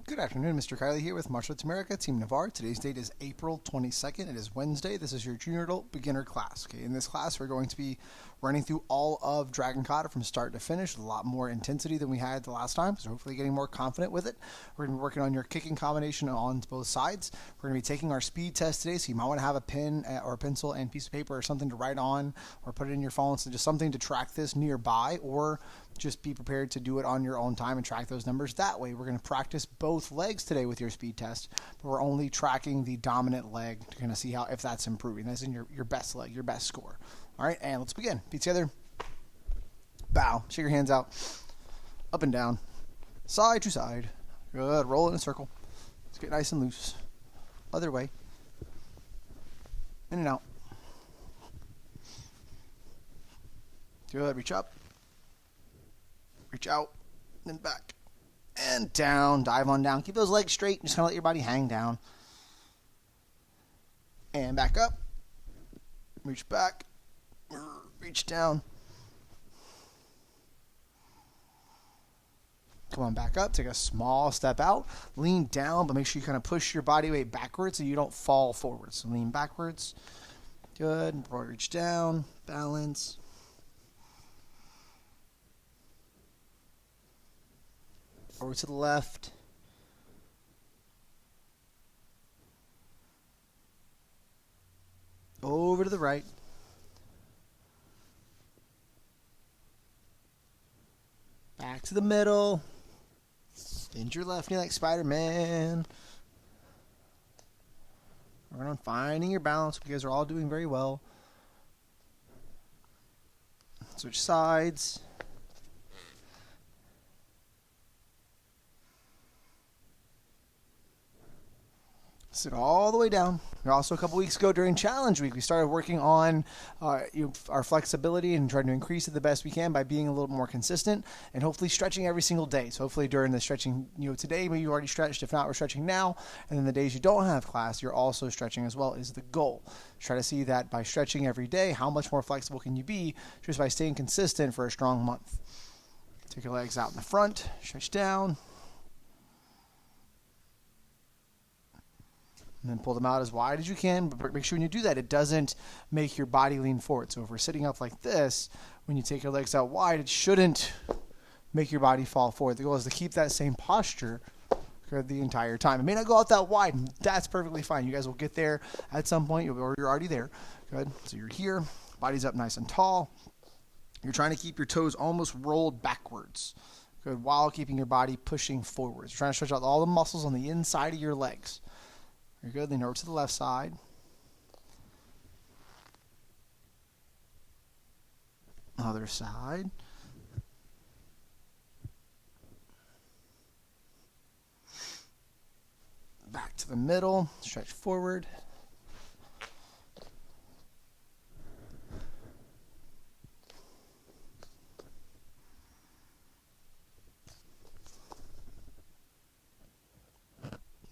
Good afternoon, Mr. Kiley here with Martial Arts America, Team Navarre. Today's date is April 22nd. It is Wednesday. This is your junior adult beginner class. Okay, in this class, we're going to be running through all of Dragon Kata from start to finish with a lot more intensity than we had the last time, so hopefully getting more confident with it. We're going to be working on your kicking combination on both sides. We're going to be taking our speed test today, so you might want to have a pen or a pencil and piece of paper or something to write on or put it in your phone, so just something to track this nearby, or just be prepared to do it on your own time and track those numbers that way. We're going to practice both legs today with your speed test, but we're only tracking the dominant leg to kind of see if that's improving. That's in your best leg, your best score. All right, and let's begin. Feet together. Bow. Shake your hands out. Up and down. Side to side. Good. Roll it in a circle. Let's get nice and loose. Other way. In and out. Good. Reach up. Reach out. Then back. And down. Dive on down. Keep those legs straight. Just kind of let your body hang down. And back up. Reach back. Reach down. Come on, back up. Take a small step out. Lean down, but make sure you kind of push your body weight backwards so you don't fall forward. So lean backwards. Good. Reach down. Balance. Over to the left. Over to the right. Back to the middle. Bend your left knee like Spider-Man. Working on finding your balance. You guys are all doing very well. Switch sides. Sit all the way down. Also, a couple weeks ago during Challenge Week, we started working on our flexibility and trying to increase it the best we can by being a little more consistent and hopefully stretching every single day. So hopefully during the stretching, today maybe you already stretched. If not, we're stretching now. And then the days you don't have class, you're also stretching as well is the goal. Try to see that by stretching every day, how much more flexible can you be just by staying consistent for a strong month. Take your legs out in the front, stretch down. And then pull them out as wide as you can, but make sure when you do that, it doesn't make your body lean forward. So if we're sitting up like this, when you take your legs out wide, it shouldn't make your body fall forward. The goal is to keep that same posture the entire time. It may not go out that wide, and that's perfectly fine. You guys will get there at some point, or you're already there. Good. So you're here, body's up nice and tall. You're trying to keep your toes almost rolled backwards. Good. While keeping your body pushing forwards. You're trying to stretch out all the muscles on the inside of your legs. Very good. Lean over to the left side. Other side. Back to the middle. Stretch forward.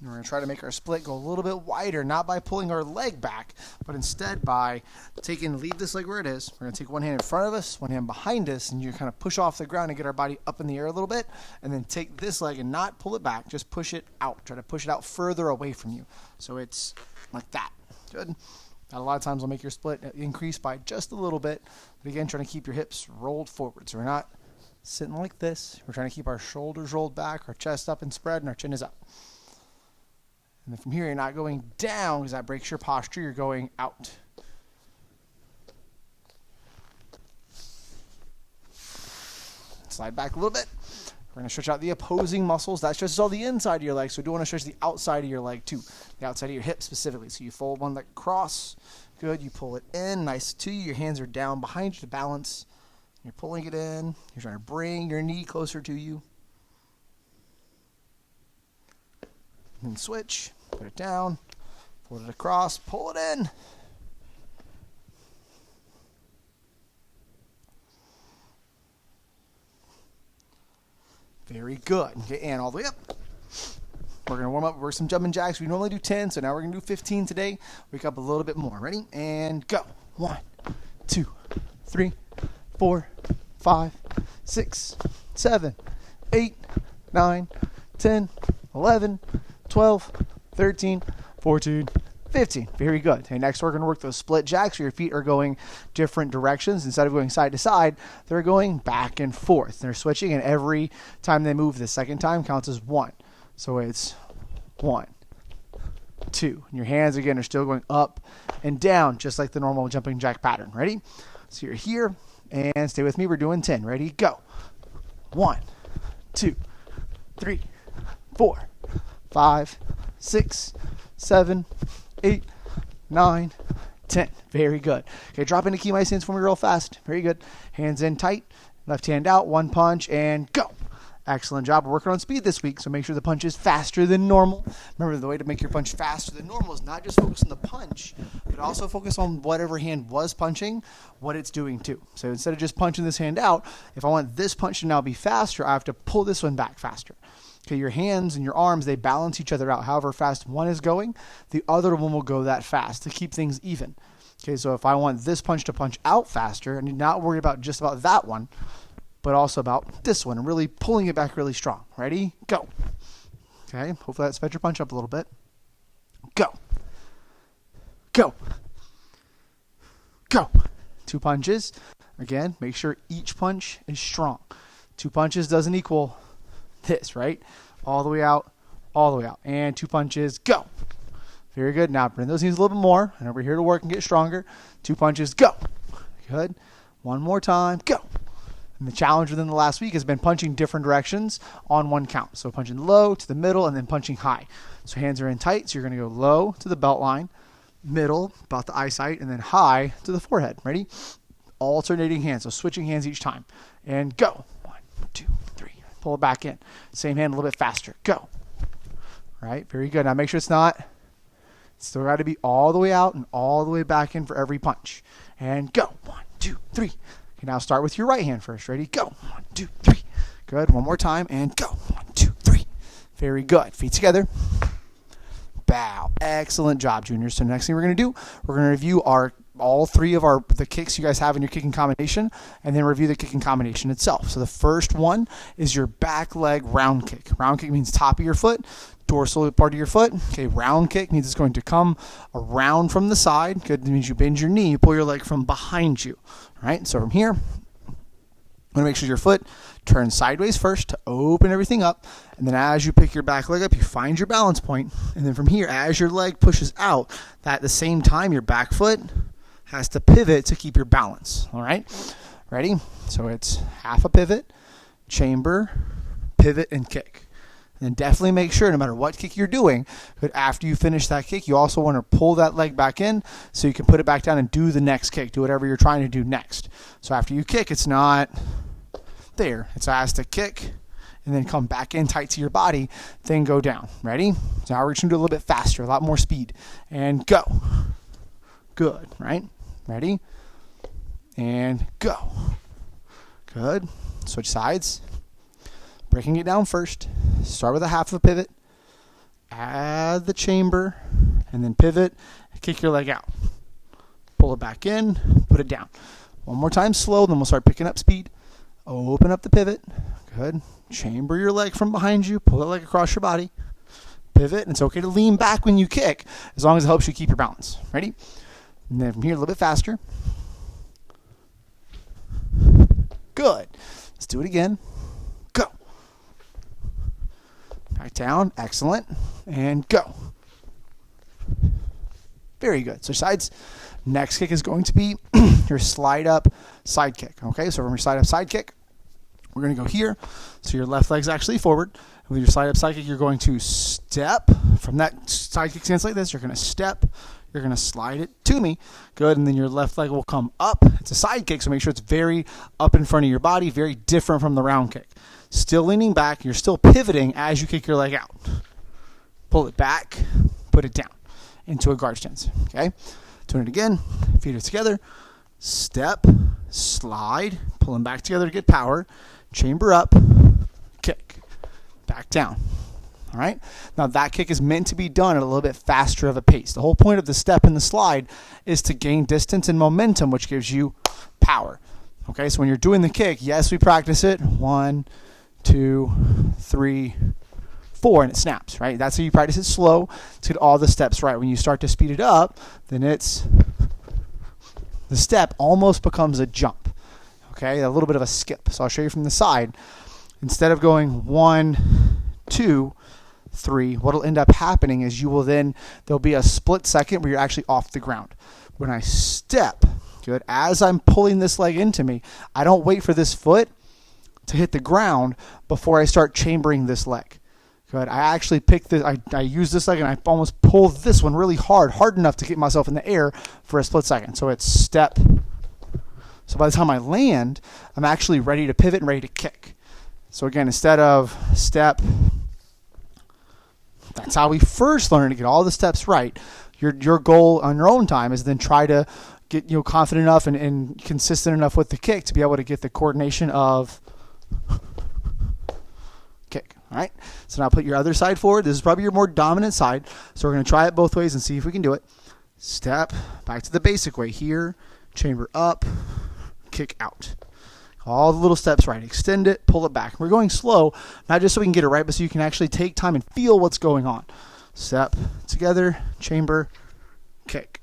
We're going to try to make our split go a little bit wider, not by pulling our leg back, but instead by leave this leg where it is. We're going to take one hand in front of us, one hand behind us, and you kind of push off the ground and get our body up in the air a little bit, and then take this leg and not pull it back, just push it out. Try to push it out further away from you. So it's like that. Good. That a lot of times will make your split increase by just a little bit, but again, trying to keep your hips rolled forward. So we're not sitting like this. We're trying to keep our shoulders rolled back, our chest up and spread, and our chin is up. And then from here, you're not going down because that breaks your posture. You're going out. Slide back a little bit. We're going to stretch out the opposing muscles. That stretches all the inside of your leg, so we do want to stretch the outside of your leg too. The outside of your hip specifically. So you fold one leg across. Good. You pull it in. Nice to you. Your hands are down behind you to balance. You're pulling it in. You're trying to bring your knee closer to you. And then switch, put it down, pull it across, pull it in. Very good. Okay, and all the way up. We're going to warm up, work some jumping jacks. We normally do 10, so now we're going to do 15 today. Wake up a little bit more. Ready? And go. 1, 2, 3, 4, 5, 6, 7, 8, 9, 10, 11, 12, 13, 14, 15. Very good. Okay, next we're going to work those split jacks where your feet are going different directions. Instead of going side to side, they're going back and forth. They're switching, and every time they move the second time counts as 1. So it's 1, 2. And your hands, again, are still going up and down, just like the normal jumping jack pattern. Ready? So you're here, and stay with me. We're doing 10. Ready? Go. 1, 2, 3, 4, 5, 6, 7, 8, 9, 10. Very good. Okay, drop into key my stance for me real fast. Very good. Hands in tight. Left hand out. 1 punch and go. Excellent job. We're working on speed this week, so make sure the punch is faster than normal. Remember, the way to make your punch faster than normal is not just focus on the punch, but also focus on whatever hand was punching, what it's doing too. So instead of just punching this hand out, if I want this punch to now be faster, I have to pull this one back faster. Okay, your hands and your arms, they balance each other out. However fast one is going, the other one will go that fast to keep things even. Okay, so if I want this punch to punch out faster, I need not worry about just about that one, but also about this one, and really pulling it back really strong. Ready? Go. Okay, hopefully that sped your punch up a little bit. Go. Go. Go. 2 punches. Again, make sure each punch is strong. 2 punches doesn't equal this, right? All the way out, all the way out. And 2 punches, go. Very good. Now bring those knees a little bit more. And we're here to work and get stronger. 2 punches, go. Good. 1 more time, go. And the challenge within the last week has been punching different directions on 1 count. So punching low to the middle and then punching high. So hands are in tight. So you're going to go low to the belt line, middle, about the eyesight, and then high to the forehead. Ready? Alternating hands. So switching hands each time. And go. 1, 2, 3. Pull it back in. Same hand a little bit faster. Go. All right, very good. Now make sure it's still got to be all the way out and all the way back in for every punch. And go. 1, 2, 3. Okay, now start with your right hand first. Ready? Go. 1, 2, 3. Good. 1 more time and go. 1, 2, 3. Very good. Feet together. Bow. Excellent job, juniors. So next thing we're going to do, we're going to review all 3 of the kicks you guys have in your kicking combination, and then review the kicking combination itself. So the first one is your back leg round kick. Round kick means top of your foot, dorsal part of your foot. Okay, round kick means it's going to come around from the side. Good, it means you bend your knee, you pull your leg from behind you. All right, so from here, I'm going to make sure your foot turns sideways first to open everything up. And then as you pick your back leg up, you find your balance point. And then from here, as your leg pushes out, at the same time, your back foot has to pivot to keep your balance. All right? Ready? So it's half a pivot, chamber, pivot, and kick. And definitely make sure, no matter what kick you're doing, but after you finish that kick, you also want to pull that leg back in so you can put it back down and do the next kick. Do whatever you're trying to do next. So after you kick, it's not there. It's has to kick and then come back in tight to your body, then go down. Ready? So now we're just going to do a little bit faster, a lot more speed. And go. Good, right? Ready? And go. Good. Switch sides. Breaking it down first. Start with a half of a pivot. Add the chamber. And then pivot. Kick your leg out. Pull it back in. Put it down. 1 more time slow. Then we'll start picking up speed. Open up the pivot. Good. Chamber your leg from behind you. Pull the leg across your body. Pivot. And it's okay to lean back when you kick, as long as it helps you keep your balance. Ready? And then from here, a little bit faster. Good. Let's do it again. Go. Back down. Excellent. And go. Very good. So sides. Next kick is going to be your slide up side kick. Okay, so from your slide up side kick, we're going to go here. So your left leg's actually forward. And with your slide up side kick, you're going to step from that side kick stance like this. You're going to step. You're going to slide it to me. Good. And then your left leg will come up. It's a side kick, so make sure it's very up in front of your body, very different from the round kick. Still leaning back. You're still pivoting as you kick your leg out. Pull it back. Put it down into a guard stance. Okay. Doing it again. Feet are together. Step. Slide. Pull them back together to get power. Chamber up. Kick. Back down. All right. Now that kick is meant to be done at a little bit faster of a pace. The whole point of the step and the slide is to gain distance and momentum, which gives you power. Okay. So when you're doing the kick, yes, we practice it. 1, 2, 3, 4, and it snaps, right? That's how you practice it slow to get all the steps right. When you start to speed it up, then the step almost becomes a jump, okay? A little bit of a skip. So I'll show you from the side. Instead of going 1, 2, 3, what'll end up happening is there'll be a split second where you're actually off the ground. When I step, good, as I'm pulling this leg into me, I don't wait for this foot to hit the ground before I start chambering this leg. Good. I actually pick this, I use this leg and I almost pull this one really hard enough to get myself in the air for a split second. So it's step. So by the time I land, I'm actually ready to pivot and ready to kick. So again, instead of step, that's how we first learn to get all the steps right. Your goal on your own time is then try to get confident enough and consistent enough with the kick to be able to get the coordination of kick. All right. So now put your other side forward. This is probably your more dominant side. So we're going to try it both ways and see if we can do it. Step back to the basic way here. Chamber up, kick out. All the little steps right. Extend it, pull it back. We're going slow, not just so we can get it right, but so you can actually take time and feel what's going on. Step together, chamber, kick.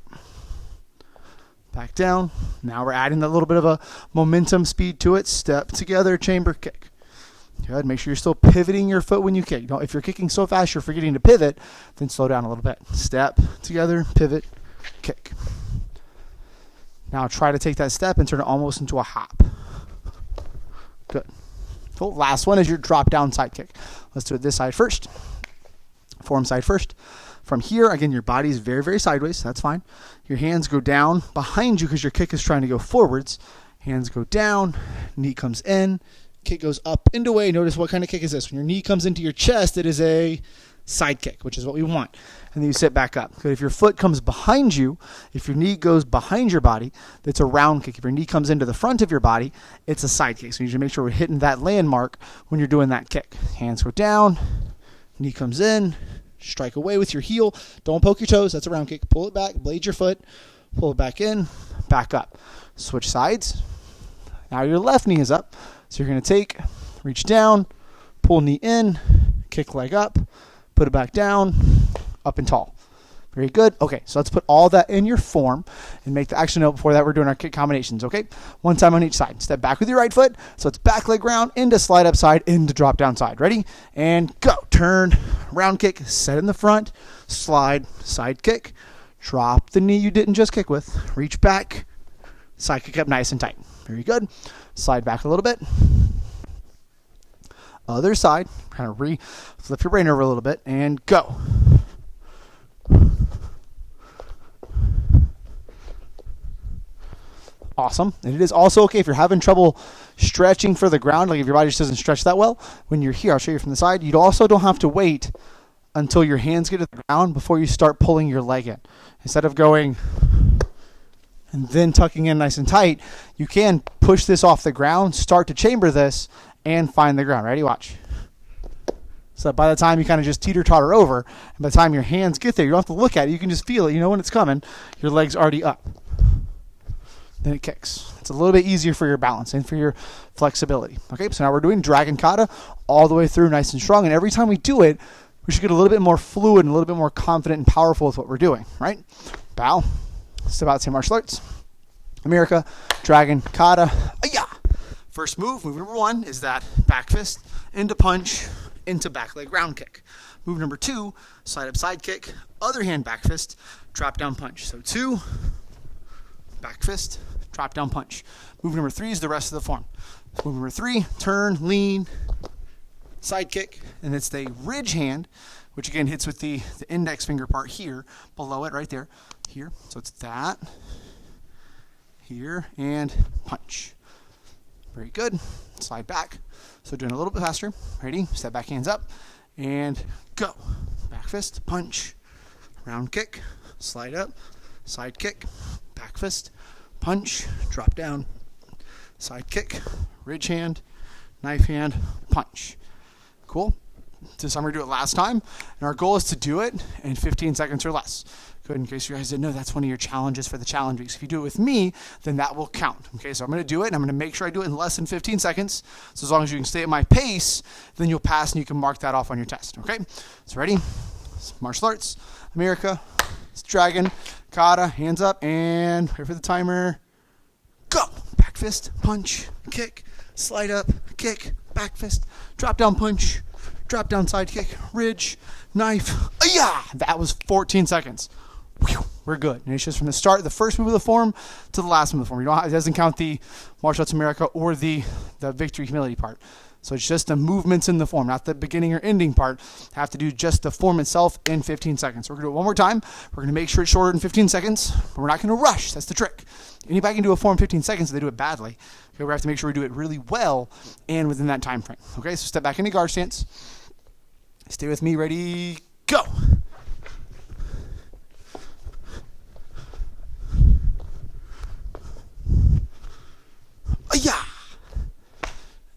Back down. Now we're adding a little bit of a momentum speed to it. Step together, chamber, kick. Good. Make sure you're still pivoting your foot when you kick. If you're kicking so fast you're forgetting to pivot, then slow down a little bit. Step together, pivot, kick. Now try to take that step and turn it almost into a hop. Good. Cool. Last one is your drop down side kick. Let's do it this side first. Forearm side first. From here, again, your body is very, very sideways. That's fine. Your hands go down behind you because your kick is trying to go forwards. Hands go down. Knee comes in. Kick goes up and away. Notice what kind of kick is this. When your knee comes into your chest, it is a side kick, which is what we want. And then you sit back up. Good. If your foot comes behind you, if your knee goes behind your body, that's a round kick. If your knee comes into the front of your body, it's a side kick. So you need to make sure we're hitting that landmark when you're doing that kick. Hands go down. Knee comes in. Strike away with your heel. Don't poke your toes. That's a round kick. Pull it back. Blade your foot. Pull it back in. Back up. Switch sides. Now your left knee is up. So you're going to reach down, pull knee in, kick leg up, put it back down, up and tall. Very good. Okay, so let's put all that in your form and make the action note before that we're doing our kick combinations, okay? One time on each side. Step back with your right foot. So it's back leg round, into slide up side, into drop down side. Ready? And go. Turn, round kick, set in the front, slide, side kick, drop the knee you didn't just kick with, reach back, side kick up nice and tight. Very good. Slide back a little bit. Other side. Kind of flip your brain over a little bit and go. Awesome. And it is also okay if you're having trouble stretching for the ground, like if your body just doesn't stretch that well. When you're here, I'll show you from the side. You also don't have to wait until your hands get to the ground before you start pulling your leg in. Instead of going and then tucking in nice and tight, you can push this off the ground, start to chamber this, and find the ground. Ready? Watch. So by the time you kind of just teeter-totter over, and by the time your hands get there, you don't have to look at it. You can just feel it. You know when it's coming. Your leg's already up. Then it kicks. It's a little bit easier for your balance and for your flexibility. Okay, so now we're doing Dragon Kata all the way through nice and strong, and every time we do it, we should get a little bit more fluid and a little bit more confident and powerful with what we're doing, right? Bow. Step out, say martial arts. America, Dragon, Kata. Aya! First move number 1 is that back fist into punch, into back leg round kick. Move number 2, side up side kick, other hand back fist, drop down punch. So 2, back fist, drop down punch. Move number 3 is the rest of the form. Move number 3, turn, lean, side kick, and it's the ridge hand, which again hits with the index finger part here, below it, right there, here. So it's that, here, and punch. Very good. Slide back. So doing a little bit faster. Ready? Step back, hands up, and go. Back fist, punch, round kick, slide up, side kick, back fist, punch, drop down, side kick, ridge hand, knife hand, punch. Cool. This time we're going to do it last time. And our goal is to do it in 15 seconds or less. Good, in case you guys didn't know, that's one of your challenges for the challenge weeks. If you do it with me, then that will count. Okay, so I'm going to do it, and I'm going to make sure I do it in less than 15 seconds. So as long as you can stay at my pace, then you'll pass and you can mark that off on your test. Okay, so ready? Martial arts, America, it's dragon, kata, hands up, and wait for the timer. Go! Back fist, punch, kick, slide up, kick, back fist, drop down punch, drop down side kick, ridge, knife. Yeah, that was 14 seconds. Whew, we're good. And it's just from the start, the first move of the form to the last move of the form. It doesn't count the martial arts America or the victory humility part. So it's just the movements in the form, not the beginning or ending part. Have to do just the form itself in 15 seconds. So we're going to do it one more time. We're going to make sure it's shorter than 15 seconds, but we're not going to rush. That's the trick. Anybody can do a form in 15 seconds if they do it badly. Okay, we have to make sure we do it really well and within that time frame. Okay, so step back into guard stance. Stay with me. Ready, go. Yeah.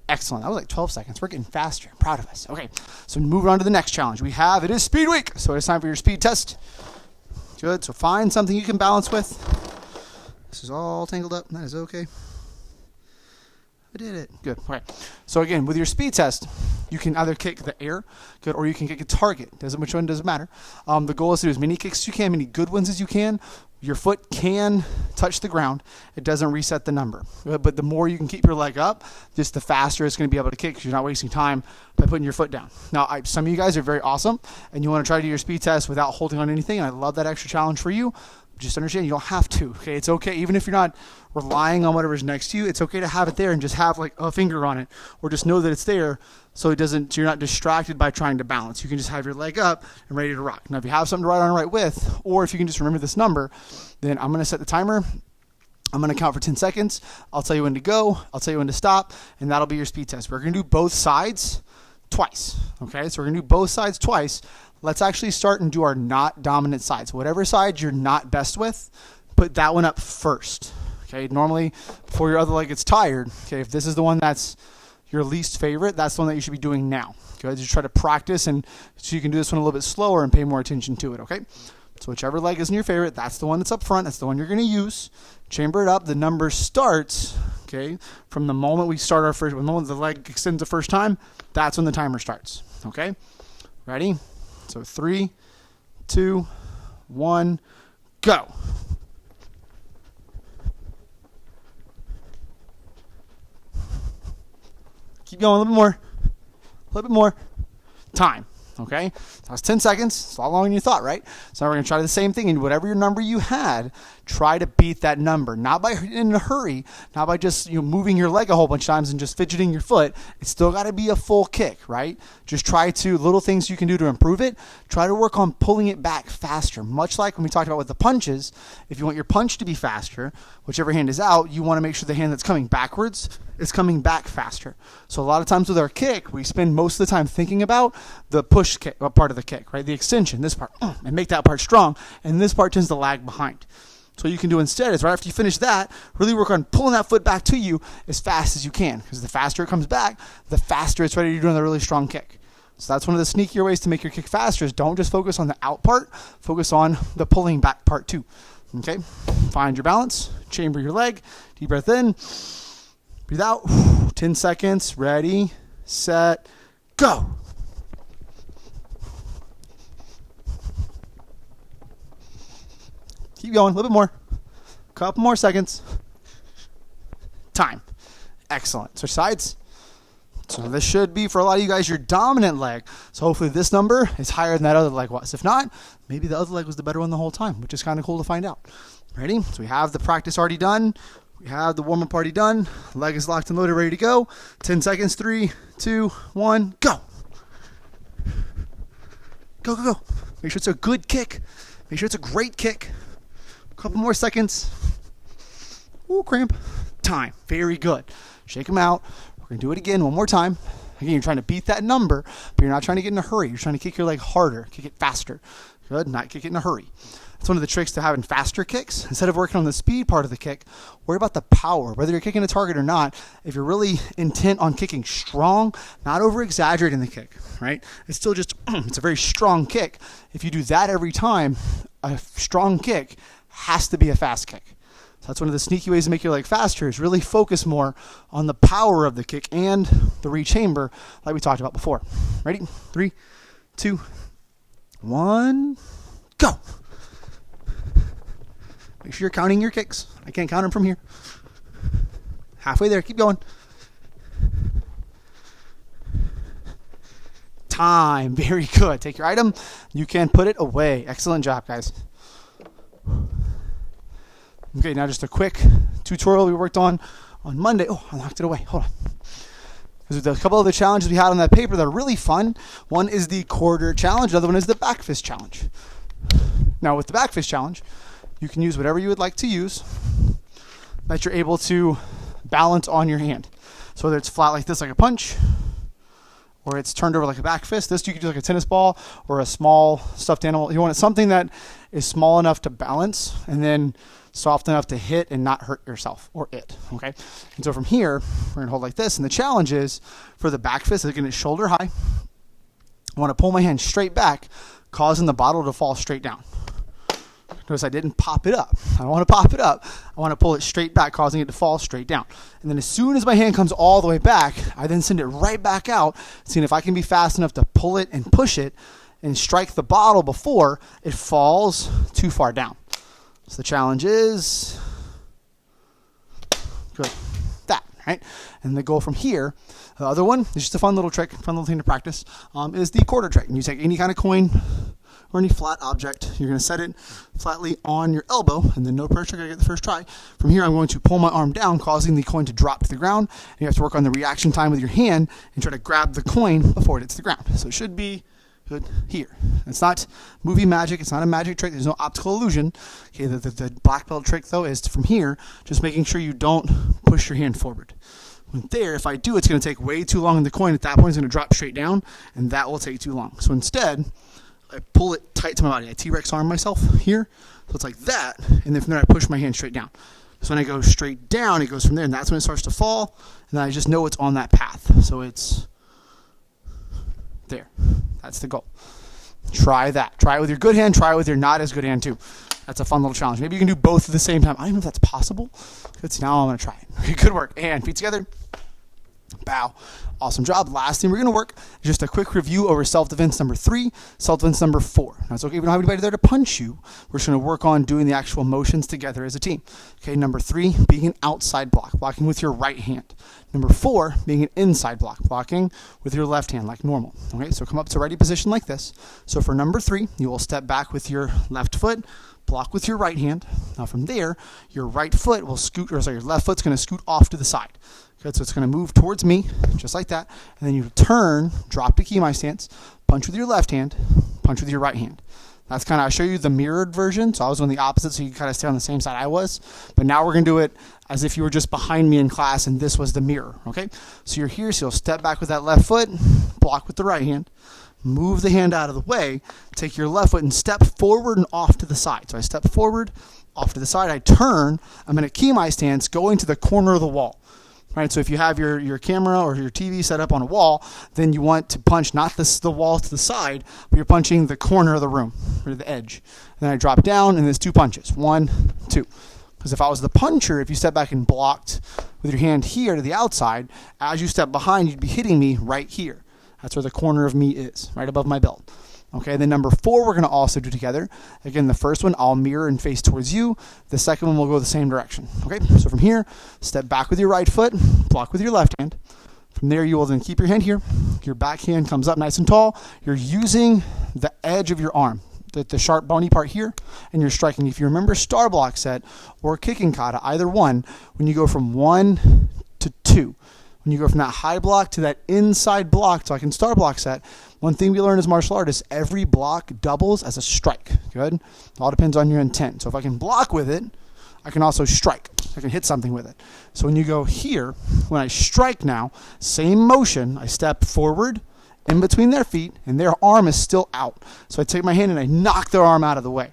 Excellent. That was like 12 seconds. We're getting faster. I'm proud of us. Okay, so moving on to the next challenge we have. It is speed week, so it's time for your speed test. Good. So find something you can balance with. This is all tangled up. That is okay. I did it. Good. Okay. So again, with your speed test, you can either kick the air, good, or you can kick a target. Which one doesn't matter. The goal is to do as many kicks as you can, many good ones as you can. Your foot can touch the ground. It doesn't reset the number. But the more you can keep your leg up, just the faster it's going to be able to kick because you're not wasting time by putting your foot down. Now, some of you guys are very awesome, and you want to try to do your speed test without holding on anything. And I love that extra challenge for you. Just understand you don't have to. Okay, it's okay. Even if you're not relying on whatever's next to you, it's okay to have it there and just have like a finger on it, or just know that it's there, so you're not distracted by trying to balance. You can just have your leg up and ready to rock. Now, if you have something to write on and write with, or if you can just remember this number, then I'm going to set the timer. I'm going to count for 10 seconds. I'll tell you when to go. I'll tell you when to stop, and that'll be your speed test. We're going to do both sides twice. Okay, so we're going to do both sides twice. Let's actually start and do our not dominant sides. Whatever side you're not best with, put that one up first. Okay, normally before your other leg gets tired, okay, if this is the one that's your least favorite, that's the one that you should be doing now. Okay, just try to practice and so you can do this one a little bit slower and pay more attention to it, okay? So whichever leg isn't your favorite, that's the one that's up front. That's the one you're going to use. Chamber it up. The number starts, okay, from the moment we start our first, when the moment the leg extends the first time, that's when the timer starts, okay? Ready? So 3, 2, 1, go. Keep going a little bit more. A little bit more. Time. Okay? That was 10 seconds. It's a lot longer than you thought, right? So now we're going to try the same thing. And whatever your number you had, try to beat that number. Not by in a hurry. Not by just moving your leg a whole bunch of times and just fidgeting your foot. It's still got to be a full kick, right? Just try to, little things you can do to improve it. Try to work on pulling it back faster. Much like when we talked about with the punches, if you want your punch to be faster, whichever hand is out, you want to make sure the hand that's coming backwards is coming back faster. So a lot of times with our kick, we spend most of the time thinking about the push kick, part of the kick, right? The extension, this part, and make that part strong, and this part tends to lag behind. So what you can do instead is right after you finish that, really work on pulling that foot back to you as fast as you can, because the faster it comes back, the faster it's ready to do another really strong kick. So that's one of the sneakier ways to make your kick faster is don't just focus on the out part, focus on the pulling back part too. Okay? Find your balance, chamber your leg, deep breath in, breathe out, 10 seconds, ready, set, go. Keep going, a little bit more, couple more seconds. Time. Excellent. Switch sides. So this should be, for a lot of you guys, your dominant leg. So hopefully this number is higher than that other leg was. If not, maybe the other leg was the better one the whole time, which is kind of cool to find out. Ready? So we have the practice already done. We have the warm-up already done. Leg is locked and loaded, ready to go. 10 seconds, 3, 2, 1, go. Go, go, go. Make sure it's a good kick. Make sure it's a great kick. A couple more seconds. Ooh, cramp. Time. Very good. Shake them out. We're going to do it again one more time. Again, you're trying to beat that number, but you're not trying to get in a hurry. You're trying to kick your leg harder, kick it faster. Good, not kick it in a hurry. That's one of the tricks to having faster kicks. Instead of working on the speed part of the kick, worry about the power. Whether you're kicking a target or not, if you're really intent on kicking strong, not over-exaggerating the kick, right? It's still just, it's a very strong kick. If you do that every time, a strong kick has to be a fast kick. So that's one of the sneaky ways to make your leg faster, is really focus more on the power of the kick and the rechamber like we talked about before. Ready? 3, 2, 1, go. Make sure you're counting your kicks. I can't count them from here. Halfway there. Keep going. Time. Very good. Take your item. You can put it away. Excellent job, guys. Okay, now just a quick tutorial we worked on Monday. Oh, I locked it away. Hold on. There's a couple of the challenges we had on that paper that are really fun. One is the quarter challenge. The other one is the back fist challenge. Now, with the back fist challenge, you can use whatever you would like to use that you're able to balance on your hand. So whether it's flat like this, like a punch, or it's turned over like a back fist. This you can do like a tennis ball or a small stuffed animal. You want something that is small enough to balance and then soft enough to hit and not hurt yourself or it, okay? And so from here, we're gonna hold like this. And the challenge is for the back fist, again, it's shoulder high. I wanna pull my hand straight back, causing the bottle to fall straight down. Notice I didn't pop it up. I don't want to pop it up. I want to pull it straight back, causing it to fall straight down. And then as soon as my hand comes all the way back, I then send it right back out, seeing if I can be fast enough to pull it and push it and strike the bottle before it falls too far down. So the challenge is good. That, right? And the goal from here, the other one is just a fun little trick, fun little thing to practice, is the quarter trick. And you take any kind of coin or any flat object, you're going to set it flatly on your elbow, and then no pressure, going to get the first try. From here, I'm going to pull my arm down, causing the coin to drop to the ground. And you have to work on the reaction time with your hand and try to grab the coin before it hits the ground. So it should be good here. It's not movie magic. It's not a magic trick. There's no optical illusion. Okay, the black belt trick, though, is from here, just making sure you don't push your hand forward. When there, if I do, it's going to take way too long, and the coin at that point is going to drop straight down, and that will take too long. So instead, I pull it tight to my body. I T-Rex arm myself here. So it's like that. And then from there, I push my hand straight down. So when I go straight down, it goes from there. And that's when it starts to fall. And then I just know it's on that path. So it's there. That's the goal. Try that. Try it with your good hand. Try it with your not as good hand, too. That's a fun little challenge. Maybe you can do both at the same time. I don't even know if that's possible. Good. So now I'm going to try it. Good work. And feet together. Bow. Awesome job. Last thing we're going to work is just a quick review over self-defense number 3, self-defense number 4. Now, it's okay if we don't have anybody there to punch you. We're just going to work on doing the actual motions together as a team. Okay, number 3, being an outside block, blocking with your right hand. Number 4, being an inside block, blocking with your left hand like normal. Okay, so come up to ready position like this. So for number 3, you will step back with your left foot, block with your right hand. Now from there, your right foot will scoot, or sorry, your left foot's going to scoot off to the side. Good, so it's going to move towards me, just like that. And then you turn, drop to key stance, punch with your left hand, punch with your right hand. That's kind of, I'll show you the mirrored version. So I was on the opposite, so you kind of stay on the same side I was. But now we're going to do it as if you were just behind me in class and this was the mirror, okay? So you're here, so you'll step back with that left foot, block with the right hand, move the hand out of the way, take your left foot and step forward and off to the side. So I step forward, off to the side, I turn, I'm in a key stance going to the corner of the wall. Right, so if you have your camera or your TV set up on a wall, then you want to punch not the wall to the side, but you're punching the corner of the room, or the edge. And then I drop down, and there's 2 punches. 1, 2. Because if I was the puncher, if you step back and blocked with your hand here to the outside, as you step behind, you'd be hitting me right here. That's where the corner of me is, right above my belt. Okay, then number 4 we're going to also do together. Again, the first one I'll mirror and face towards you. The second one will go the same direction. Okay, so from here, step back with your right foot, block with your left hand. From there, you will then keep your hand here. Your back hand comes up nice and tall. You're using the edge of your arm, the sharp bony part here, and you're striking. If you remember star block set or kicking kata, either one, when you go from 1 to 2, when you go from that high block to that inside block, so I can star block set, one thing we learn as martial artists, every block doubles as a strike. Good? It all depends on your intent. So if I can block with it, I can also strike. I can hit something with it. So when you go here, when I strike now, same motion, I step forward in between their feet, and their arm is still out. So I take my hand and I knock their arm out of the way.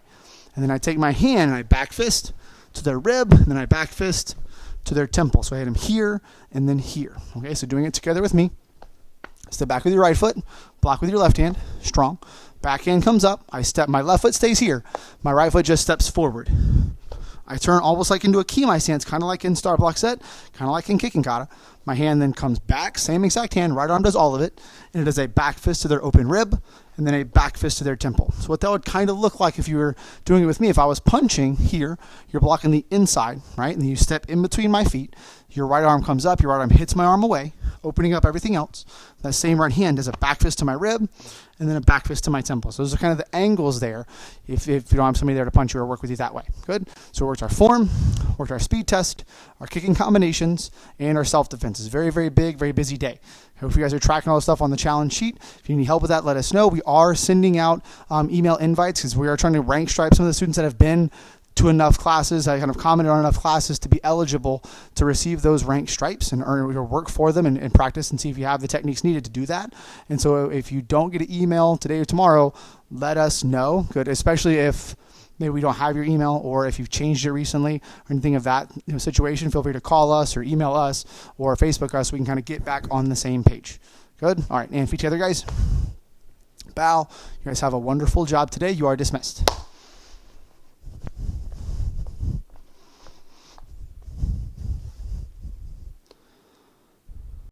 And then I take my hand and I back fist to their rib, and then I back fist to their temple. So I hit them here and then here. Okay, so doing it together with me. Step back with your right foot, block with your left hand, strong. Back hand comes up, I step, my left foot stays here, my right foot just steps forward. I turn almost like into a kemai stance, kind of like in star block set, kind of like in kicking kata. My hand then comes back, same exact hand, right arm does all of it, and it is a back fist to their open rib, and then a back fist to their temple. So what that would kind of look like if you were doing it with me, if I was punching here, you're blocking the inside, right? And then you step in between my feet, your right arm comes up, your right arm hits my arm away, opening up everything else. That same right hand does a back fist to my rib, and then a back fist to my temple. So those are kind of the angles there if you don't have somebody there to punch you or work with you that way. Good? So we worked our form, worked our speed test, our kicking combinations, and our self-defense. It's a very, very big, very busy day. I hope you guys are tracking all the stuff on the challenge sheet. If you need help with that, let us know. We are sending out email invites because we are trying to rank stripe some of the students that have been to enough classes. I kind of commented on enough classes to be eligible to receive those ranked stripes and earn or work for them and practice and see if you have the techniques needed to do that. And so if you don't get an email today or tomorrow, let us know. Good, especially if maybe we don't have your email or if you've changed it recently or anything of that situation. Feel free to call us or email us or Facebook us so we can kind of get back on the same page. Good? All right, and feet together, guys. Bow. You guys have a wonderful job today. You are dismissed.